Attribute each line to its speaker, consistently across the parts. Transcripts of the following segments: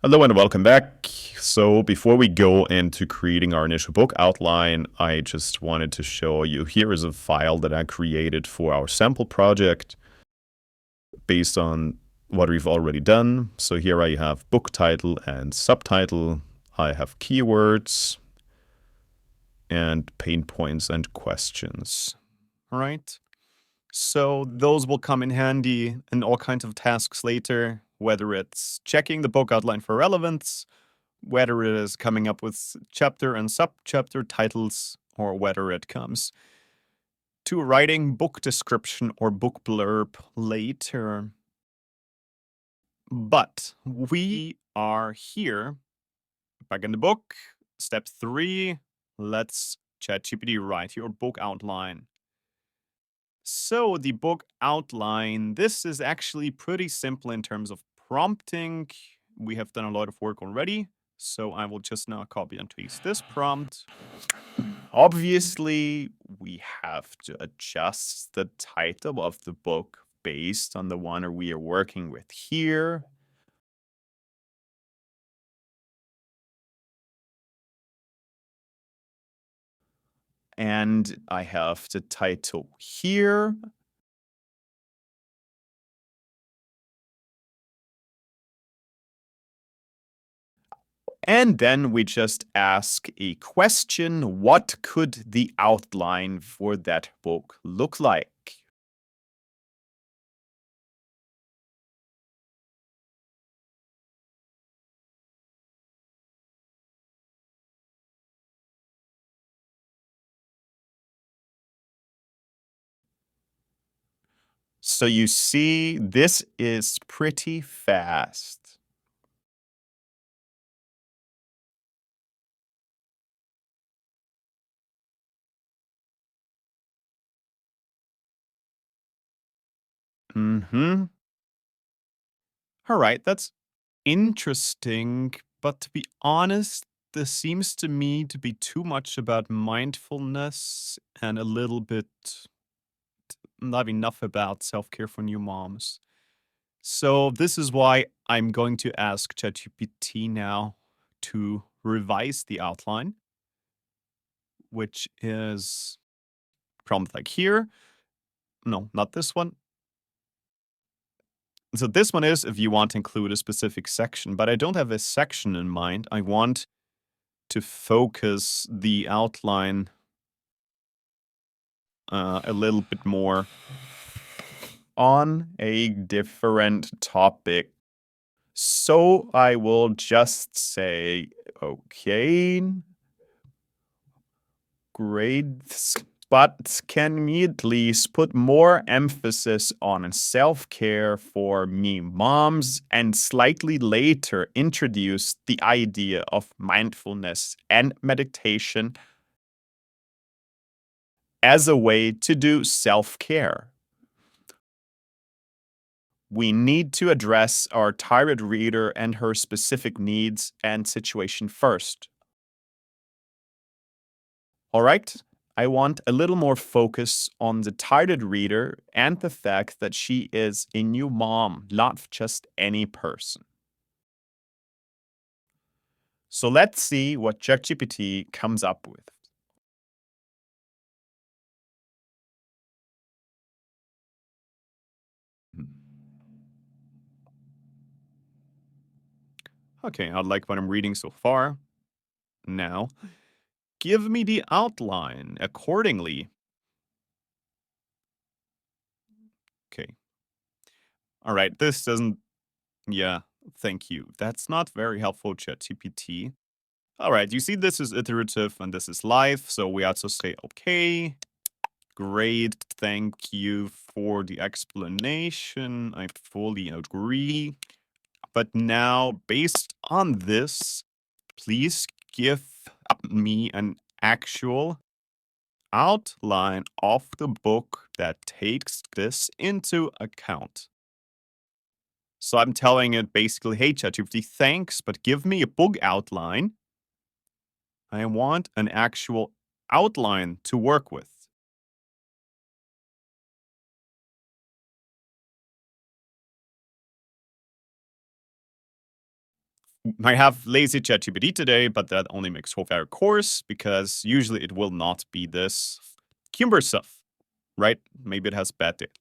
Speaker 1: Hello and welcome back. So before we go into creating our initial book outline, I just wanted to show you here is a file that I created for our sample project based on what we've already done. So here I have book title and subtitle. I have keywords and pain points and questions. All right. So those will come in handy in all kinds of tasks later, whether it's checking the book outline for relevance, whether it is coming up with chapter and subchapter titles, or whether it comes to writing book description or book blurb later. But we are here, back in the book, step 3, let's ChatGPT write your book outline. So the book outline, this is actually pretty simple in terms of prompting. We have done a lot of work already, so I will just now copy and paste this prompt. Obviously, we have to adjust the title of the book based on the one we are working with here. And I have the title here. And then we just ask a question. What could the outline for that book look like? So you see, this is pretty fast. Mm-hmm. All right, that's interesting, but to be honest, this seems to me to be too much about mindfulness and a little bit not enough about self-care for new moms. So this is why I'm going to ask ChatGPT now to revise the outline, which is prompt like here. No, not this one. So this one is if you want to include a specific section, but I don't have a section in mind. I want to focus the outline a little bit more on a different topic. So I will just say, okay, great, but can we at least put more emphasis on self-care for me moms and slightly later introduce the idea of mindfulness and meditation as a way to do self-care? We need to address our target reader and her specific needs and situation first. All right? I want a little more focus on the target reader and the fact that she is a new mom, not just any person. So let's see what ChatGPT comes up with. Okay, I like what I'm reading so far. Now, give me the outline accordingly. Okay. All right, this doesn't. Yeah, thank you. That's not very helpful, ChatGPT. All right, you see, this is iterative and this is live. So we also say, okay, great. Thank you for the explanation. I fully agree. But now, based on this, please give me an actual outline of the book that takes this into account. So I'm telling it basically, hey, ChatGPT, thanks, but give me a book outline. I want an actual outline to work with. I have lazy ChatGPT today, but that only makes for fair course because usually it will not be this cumbersome, right? Maybe it has bad data.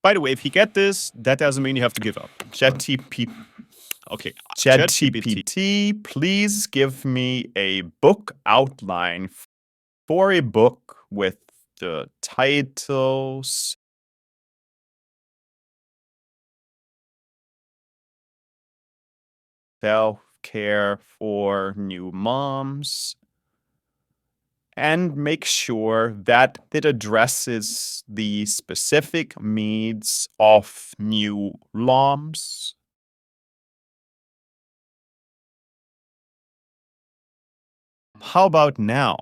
Speaker 1: By the way, if you get this, that doesn't mean you have to give up. ChatGPT. Okay, ChatGPT.
Speaker 2: ChatGPT, please give me a book outline for a book with the title Self-Care for New Moms, and make sure that it addresses the specific needs of new moms.
Speaker 1: How about now?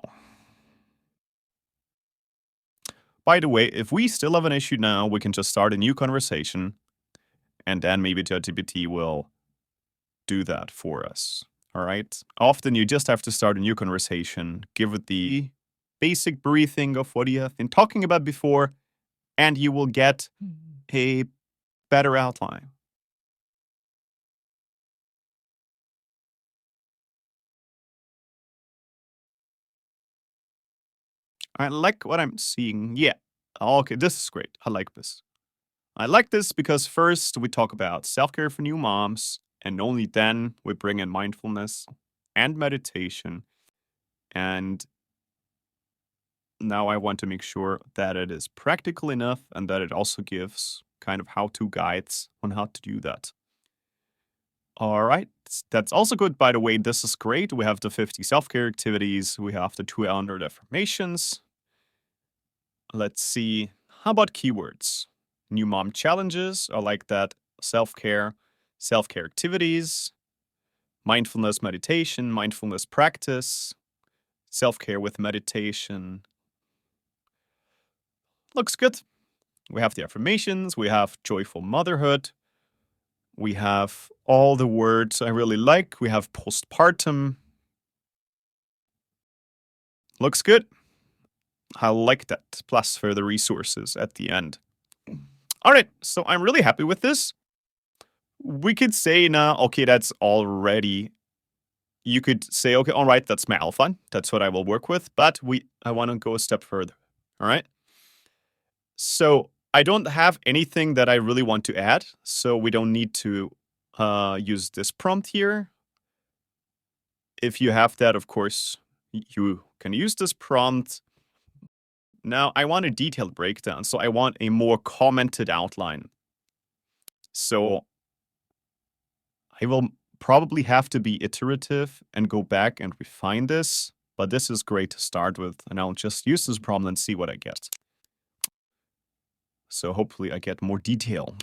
Speaker 1: By the way, if we still have an issue now, we can just start a new conversation and then maybe ChatGPT will do that for us. All right. Often you just have to start a new conversation, give it the basic briefing of what you have been talking about before, and you will get a better outline. I like what I'm seeing. Yeah. Okay, this is great. I like this. I like this because first we talk about self care for new moms, and only then we bring in mindfulness and meditation. And now I want to make sure that it is practical enough and that it also gives kind of how to guides on how to do that. All right. That's also good. By the way, this is great. We have the 50 self care activities, we have the 200 affirmations. Let's see. How about keywords? New mom challenges are like that self care activities, mindfulness meditation, mindfulness practice, self care with meditation. Looks good. We have the affirmations, we have joyful motherhood, we have all the words I really like, we have postpartum. Looks good. I like that. Plus further resources at the end. All right, so I'm really happy with this. We could say now, okay, that's already. You could say, okay, all right, that's my alpha. That's what I will work with. But I want to go a step further. All right. So I don't have anything that I really want to add. So we don't need to use this prompt here. If you have that, of course, you can use this prompt. Now I want a detailed breakdown. So I want a more commented outline. So I will probably have to be iterative and go back and refine this. But this is great to start with. And I'll just use this prompt and see what I get. So hopefully I get more detail.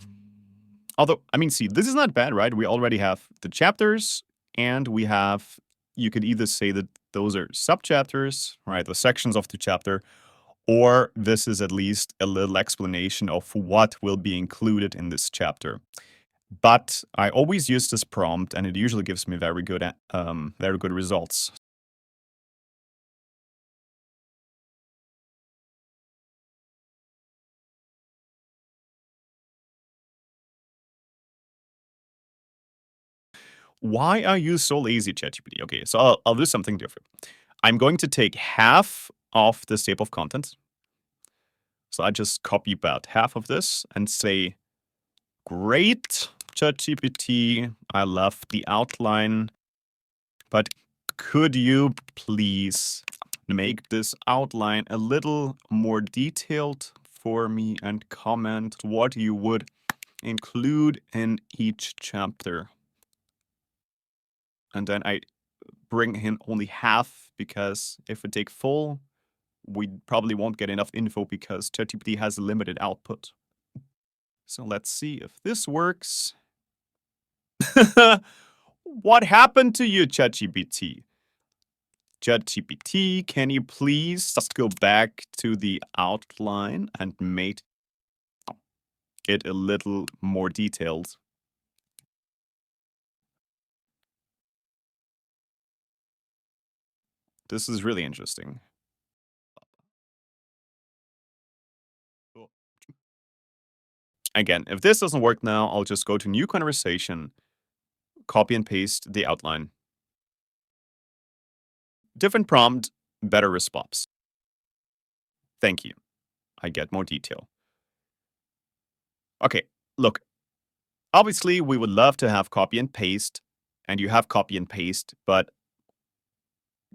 Speaker 1: Although, I mean, see, this is not bad, right? We already have the chapters and we have, you could either say that those are subchapters, right? The sections of the chapter, or this is at least a little explanation of what will be included in this chapter. But I always use this prompt and it usually gives me very good results. Why are you so lazy, ChatGPT? Okay, so I'll do something different. I'm going to take half of this table of contents. So I just copy about half of this and say, great, ChatGPT, I love the outline, but could you please make this outline a little more detailed for me and comment what you would include in each chapter? And then I bring in only half because if we take full, we probably won't get enough info because ChatGPT has a limited output. So let's see if this works. What happened to you, ChatGPT? ChatGPT, can you please just go back to the outline and make it a little more detailed? This is really interesting. Again, if this doesn't work now, I'll just go to new conversation, copy and paste the outline. Different prompt, better response. Thank you. I get more detail. Okay, look, obviously we would love to have copy and paste, and you have copy and paste, but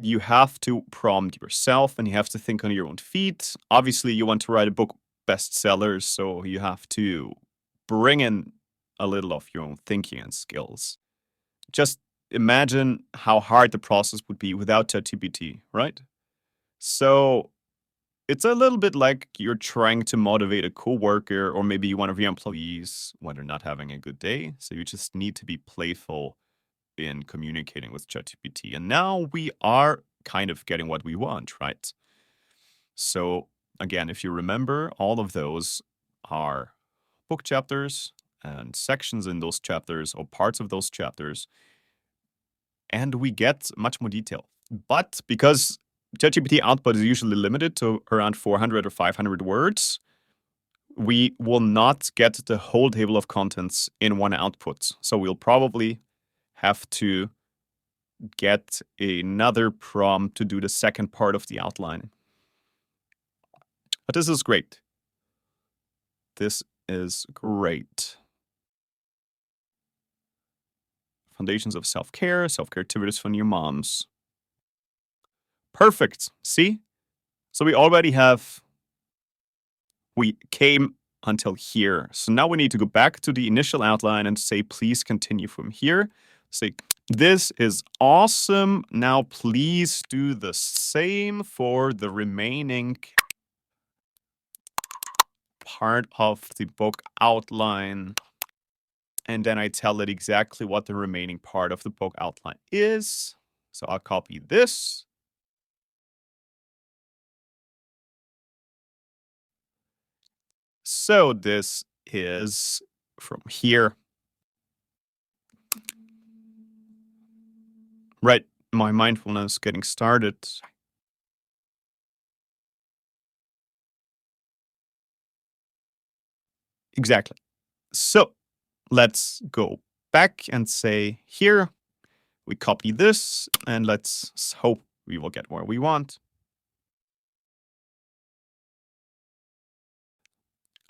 Speaker 1: you have to prompt yourself and you have to think on your own feet. Obviously, you want to write a book bestseller, so you have to bring in a little of your own thinking and skills. Just imagine how hard the process would be without ChatGPT, right? So it's a little bit like you're trying to motivate a coworker or maybe one of your employees when they're not having a good day. So you just need to be playful in communicating with ChatGPT. And now we are kind of getting what we want, right? So again, if you remember, all of those are book chapters and sections in those chapters or parts of those chapters, and we get much more detail. But because ChatGPT output is usually limited to around 400 or 500 words, we will not get the whole table of contents in one output. So we'll probably have to get another prompt to do the second part of the outline. But this is great. This is great. Foundations of self-care activities for new moms. Perfect. See? So we came until here. So now we need to go back to the initial outline and say, please continue from here. Say, this is awesome. Now please do the same for the remaining part of the book outline. And then I tell it exactly what the remaining part of the book outline is. So I'll copy this. So this is from here. Right, my mindfulness getting started. Exactly. So let's go back and say here, we copy this and let's hope we will get where we want.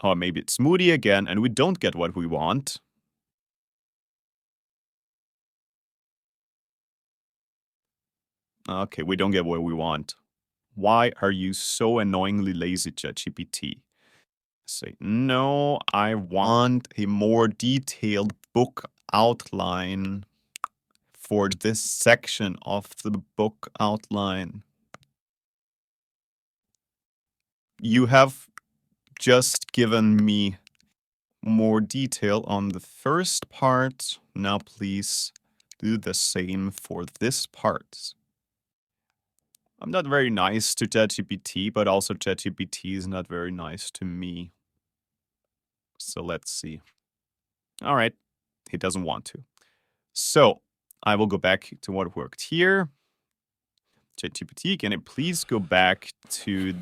Speaker 1: Or maybe it's moody again and we don't get what we want. Okay, we don't get what we want. Why are you so annoyingly lazy, ChatGPT? Say, no, I want a more detailed book outline for this section of the book outline. You have just given me more detail on the first part. Now please do the same for this part. I'm not very nice to ChatGPT, but also ChatGPT is not very nice to me. So let's see. All right, he doesn't want to. So I will go back to what worked here. ChatGPT, can it please go back to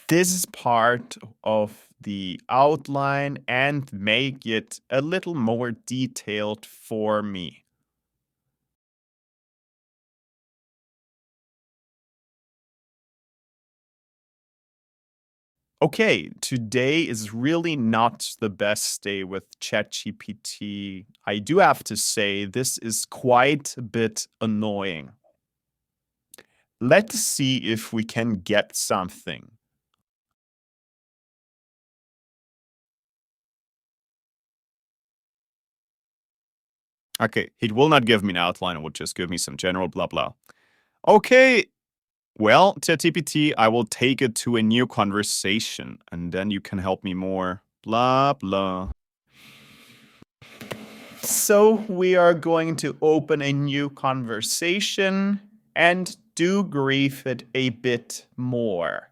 Speaker 1: this part of the outline and make it a little more detailed for me? Okay, today is really not the best day with ChatGPT. I do have to say, this is quite a bit annoying. Let's see if we can get something. Okay, it will not give me an outline, it will just give me some general blah blah. Okay, well, ChatGPT, I will take it to a new conversation, and then you can help me more. Blah blah. So we are going to open a new conversation and do grief it a bit more.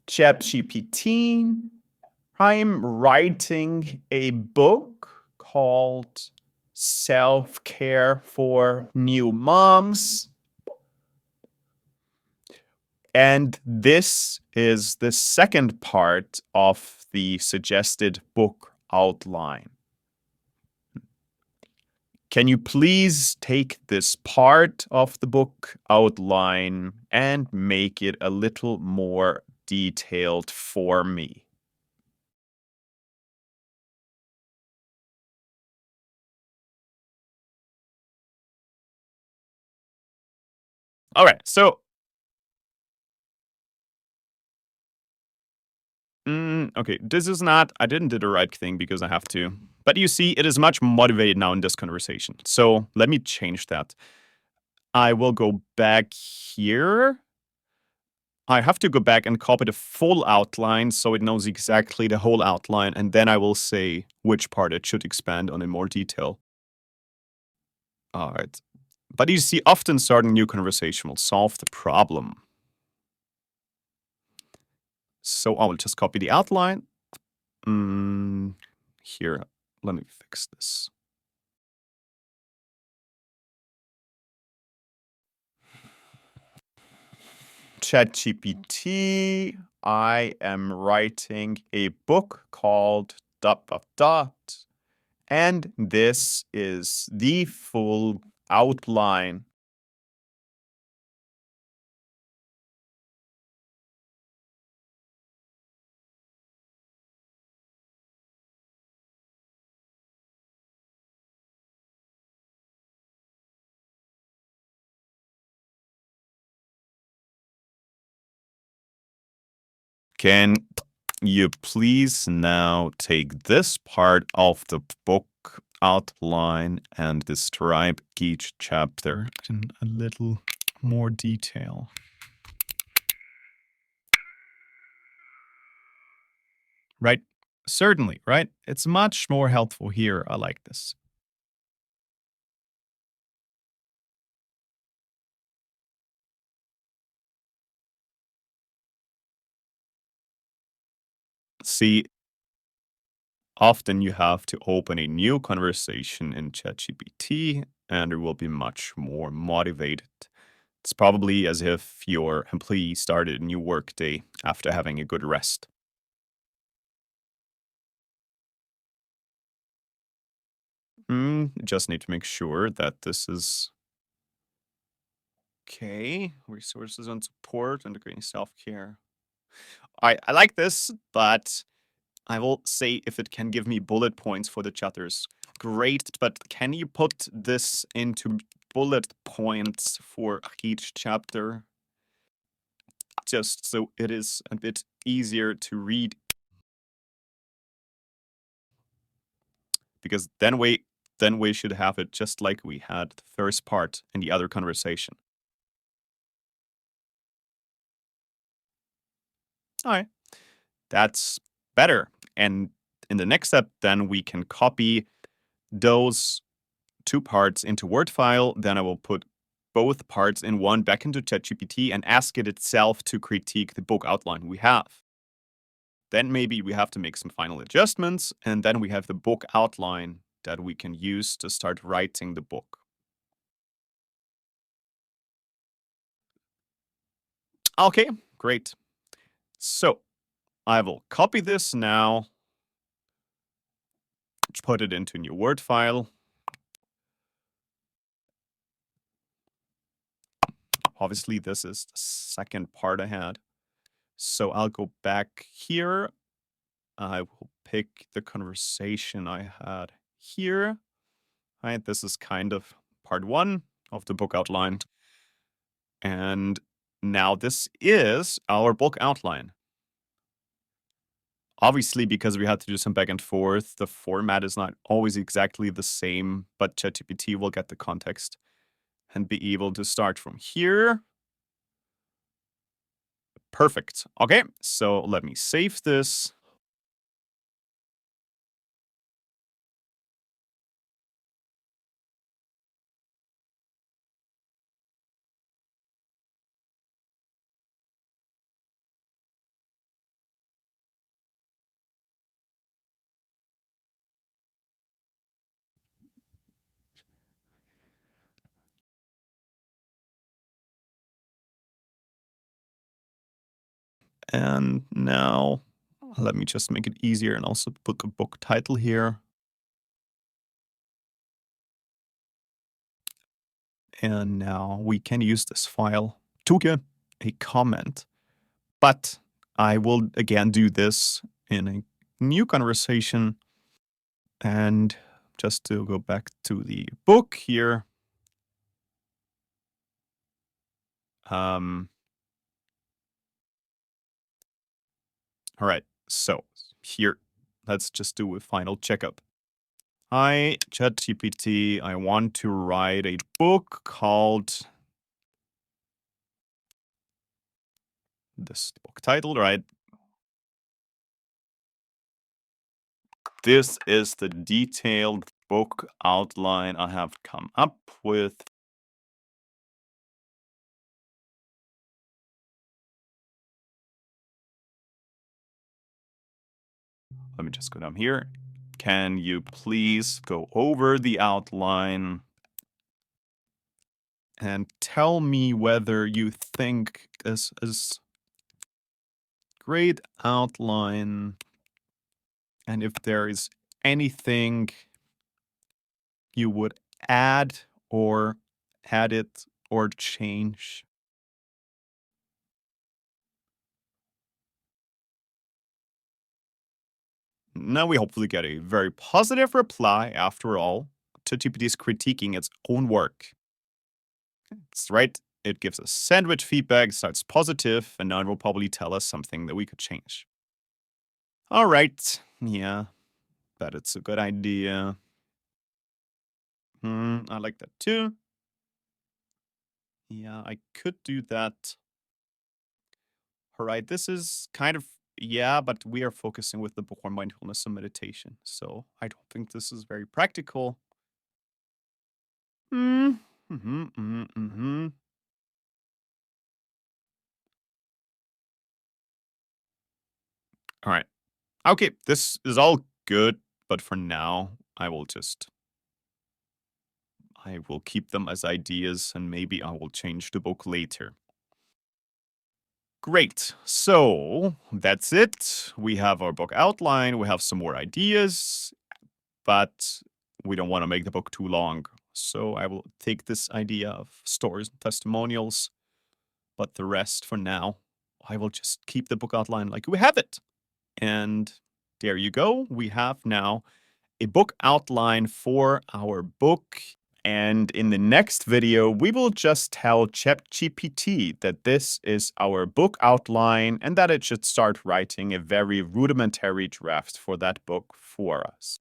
Speaker 1: ChatGPT, I'm writing a book called Self-Care for New Moms. And this is the second part of the suggested book outline.
Speaker 2: Can you please take this part of the book outline and make it a little more detailed for me? All right. So, okay, this is not, I didn't do the right thing because I have to. But you see, it is much motivated now in this conversation. So let me change that. I will go back here. I have to go back and copy the full outline so it knows exactly the whole outline, and then I will say which part it should expand on in more detail. All right. But you see, often starting a new conversation will solve the problem. So I will just copy the outline. Here, let me fix this. ChatGPT, I am writing a book called dot dot dot, and this is the full outline. Can you please now take this part of the book outline and describe each chapter in a little more detail? Right? Certainly, right? It's much more helpful here. I like this. See, often you have to open a new conversation in ChatGPT and it will be much more motivated. It's probably as if your employee started a new workday after having a good rest. Just need to make sure that this is okay. Resources and support, integrating self care. I like this, but I will say if it can give me bullet points for the chapters, great. But can you put this into bullet points for each chapter? Just so it is a bit easier to read. Because then we should have it just like we had the first part in the other conversation. All right. That's better. And in the next step, then we can copy those two parts into Word file. Then I will put both parts in one back into ChatGPT and ask it itself to critique the book outline we have. Then maybe we have to make some final adjustments, and then we have the book outline that we can use to start writing the book. Okay, great. So I will copy this now, put it into a new Word file. Obviously, this is the second part I had. So I'll go back here. I will pick the conversation I had here. Right, this is kind of part one of the book outline. And now this is our book outline. Obviously, because we had to do some back and forth, the format is not always exactly the same, but ChatGPT will get the context and be able to start from here. Perfect. Okay, so let me save this. And now let me just make it easier and also put a book title here. And now we can use this file to get a comment. But I will again do this in a new conversation. And just to go back to the book here. All right, so here, let's just do a final checkup. Hi, ChatGPT, I want to write a book called this book title, right? This is the detailed book outline I have come up with. Let me just go down here. Can you please go over the outline and tell me whether you think this is great outline and if there is anything you would add or edit or change? Now we hopefully get a very positive reply. After all, ChatGPT is critiquing its own work. It's right. It gives us sandwich feedback, starts positive, and now it will probably tell us something that we could change. All right. Yeah, bet it's a good idea. I like that too. Yeah, I could do that. All right, this is kind of, yeah, but we are focusing with the book on mindfulness and meditation. So I don't think this is very practical. Mm, mm-hmm, mm-hmm, mm-hmm. All right. Okay, this is all good, but for now, I will keep them as ideas and maybe I will change the book later. Great. So that's it. We have our book outline, we have some more ideas, but we don't want to make the book too long. So I will take this idea of stories and testimonials, but the rest for now, I will just keep the book outline like we have it. And there you go. We have now a book outline for our book. And in the next video, we will just tell ChatGPT that this is our book outline and that it should start writing a very rudimentary draft for that book for us.